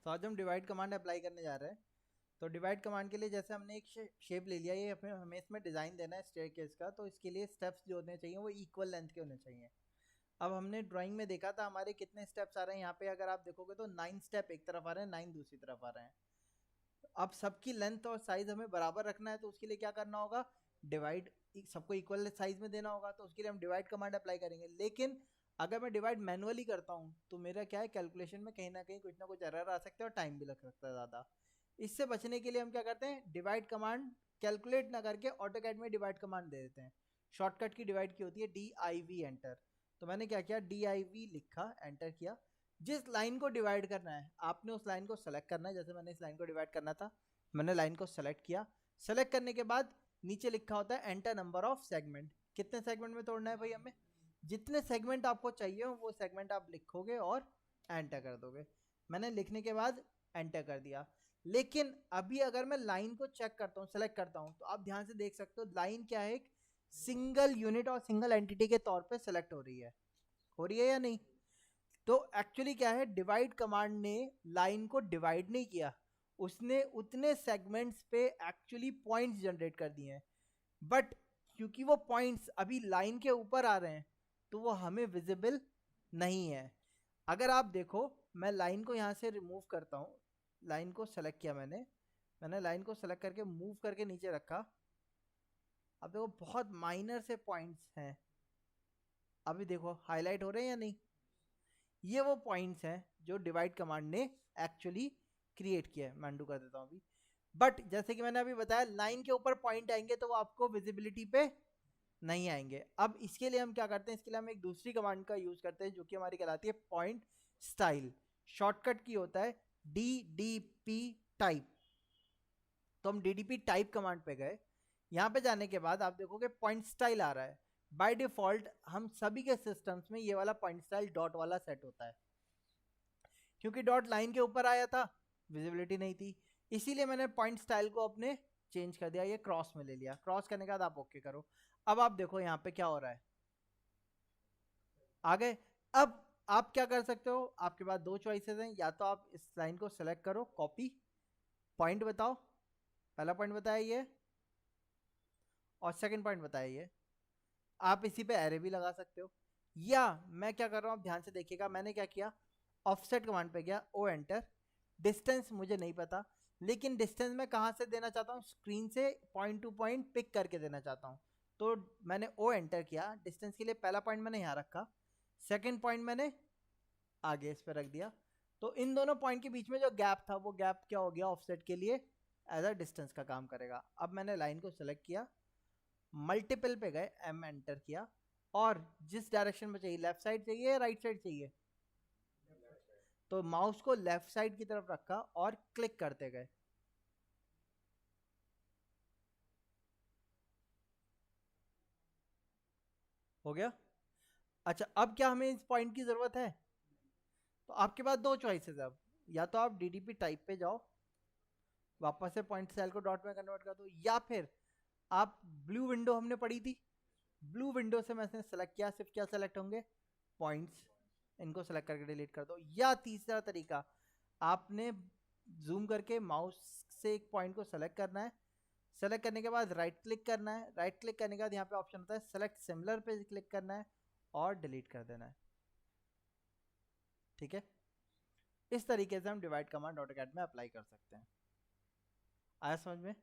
तो आज हम डिवाइड कमांड अप्लाई करने जा रहे हैं। तो डिवाइड कमांड के लिए जैसे हमने एक शेप ले लिया, ये हमें इसमें डिज़ाइन देना है स्टेयरकेस का, तो इसके लिए स्टेप्स जो होने चाहिए वो इक्वल लेंथ के होने चाहिए। अब हमने ड्राइंग में देखा था हमारे कितने स्टेप्स आ रहे हैं, यहाँ पे अगर आप देखोगे तो 9 स्टेप एक तरफ आ रहे हैं, 9 दूसरी तरफ आ रहे हैं। अब सबकी लेंथ और साइज हमें बराबर रखना है, तो उसके लिए क्या करना होगा, डिवाइड सबको इक्वल साइज में देना होगा, तो उसके लिए हम डिवाइड कमांड अप्लाई करेंगे। लेकिन अगर मैं डिवाइड मैनुअली करता हूँ तो मेरा क्या है, कैलकुलेशन में कहीं ना कहीं कुछ ना कुछ एरर आ सकता है और टाइम भी लग सकता है ज़्यादा। इससे बचने के लिए हम क्या करते हैं, डिवाइड कमांड कैलकुलेट ना करके ऑटोकैड में डिवाइड कमांड दे देते हैं। शॉर्टकट की डिवाइड की होती है DIV एंटर। तो मैंने क्या किया, DIV लिखा, एंटर किया। जिस लाइन को डिवाइड करना है आपने उस लाइन को सेलेक्ट करना है। जैसे मैंने इस लाइन को डिवाइड करना था, मैंने लाइन को सेलेक्ट किया। सेलेक्ट करने के बाद नीचे लिखा होता है एंटर नंबर ऑफ सेगमेंट। कितने सेगमेंट में तोड़ना है भाई हमें, जितने सेगमेंट आपको चाहिए हो वो सेगमेंट आप लिखोगे और एंटर कर दोगे। मैंने लिखने के बाद एंटर कर दिया। लेकिन अभी अगर मैं लाइन को चेक करता हूँ, सेलेक्ट करता हूँ, तो आप ध्यान से देख सकते हो लाइन क्या है, एक सिंगल यूनिट और सिंगल एंटिटी के तौर पे सेलेक्ट हो रही है या नहीं। तो एक्चुअली क्या है, डिवाइड कमांड ने लाइन को डिवाइड नहीं किया, उसने उतने सेगमेंट्स पे एक्चुअली पॉइंट्स जनरेट कर दिए हैं। बट क्योंकि वो पॉइंट्स अभी लाइन के ऊपर आ रहे हैं तो वो हमें विजिबल नहीं है। अगर आप देखो, मैं लाइन को यहाँ से रिमूव करता हूँ, लाइन को सेलेक्ट किया मैंने लाइन को सेलेक्ट करके मूव करके नीचे रखा। अब देखो बहुत माइनर से पॉइंट्स हैं, अभी देखो हाईलाइट हो रहे हैं या नहीं। ये वो पॉइंट्स हैं जो डिवाइड कमांड ने एक्चुअली क्रिएट किया है। मैं अनडू कर देता हूँ अभी। बट जैसे कि मैंने अभी बताया, लाइन के ऊपर पॉइंट आएंगे तो वो आपको विजिबिलिटी पे नहीं आएंगे। अब इसके लिए हम क्या करते हैं, इसके लिए हम एक दूसरी कमांड का यूज करते हैं जो कि हमारी कहलाती है पॉइंट स्टाइल। शॉर्टकट की होता है DDP टाइप। तो हम DDP टाइप कमांड पे गए। यहाँ पे जाने के बाद आप देखोगे पॉइंट स्टाइल आ रहा है। बाय डिफॉल्ट हम सभी के सिस्टम्स में ये वाला पॉइंट स्टाइल डॉट वाला सेट होता है। क्योंकि डॉट लाइन के ऊपर आया था, विजिबिलिटी नहीं थी, इसीलिए मैंने पॉइंट स्टाइल को अपने चेंज कर दिया, ये क्रॉस में ले लिया। क्रॉस करने के बाद आप ओके करो। अब आप देखो यहाँ पे क्या हो रहा है, आ गए। अब आप क्या कर सकते हो, आपके पास दो चॉइसेस हैं, या तो आप इस लाइन को सेलेक्ट करो, कॉपी, पॉइंट बताओ, पहला पॉइंट बताया ये और सेकंड पॉइंट बताया ये। आप इसी पे एरे भी लगा सकते हो। या मैं क्या कर रहा हूँ, आप ध्यान से देखिएगा, मैंने क्या किया, ऑफसेट कमांड पे गया, ओ एंटर। डिस्टेंस मुझे नहीं पता, लेकिन डिस्टेंस मैं कहाँ से देना चाहता हूँ, स्क्रीन से पॉइंट टू पॉइंट पिक करके देना चाहता हूँ। तो मैंने ओ एंटर किया। डिस्टेंस के लिए पहला पॉइंट मैंने यहाँ रखा, सेकेंड पॉइंट मैंने आगे इस पर रख दिया। तो इन दोनों पॉइंट के बीच में जो गैप था वो गैप क्या हो गया, ऑफसेट के लिए एज अ डिस्टेंस का काम करेगा। अब मैंने लाइन को सेलेक्ट किया, मल्टीपल पे गए, एम एंटर किया, और जिस डायरेक्शन में चाहिए, लेफ्ट साइड चाहिए या राइट साइड चाहिए, तो माउस को लेफ्ट साइड की तरफ रखा और क्लिक करते गए। हो गया। अच्छा, अब क्या हमें इस पॉइंट की जरूरत है, तो आपके पास दो चॉइसेस है अब। या तो आप DDP टाइप पे जाओ, वापस से पॉइंट सेल को डॉट में कन्वर्ट कर दो, या फिर आप ब्लू विंडो हमने पढ़ी थी, ब्लू विंडो से मैंने सेलेक्ट किया, सिर्फ क्या सेलेक्ट होंगे, पॉइंट्स, इनको सेलेक्ट करके डिलीट कर दो। या तीसरा तरीका, आपने जूम करके माउस से एक पॉइंट को सेलेक्ट करना है, सेलेक्ट करने के बाद राइट क्लिक करना है, राइट क्लिक करने के बाद यहाँ पे ऑप्शन होता है सेलेक्ट सिमिलर पे क्लिक करना है और डिलीट कर देना है। ठीक है, इस तरीके से हम डिवाइड कमांड ऑटोकैड में अप्लाई कर सकते हैं। आया समझ में।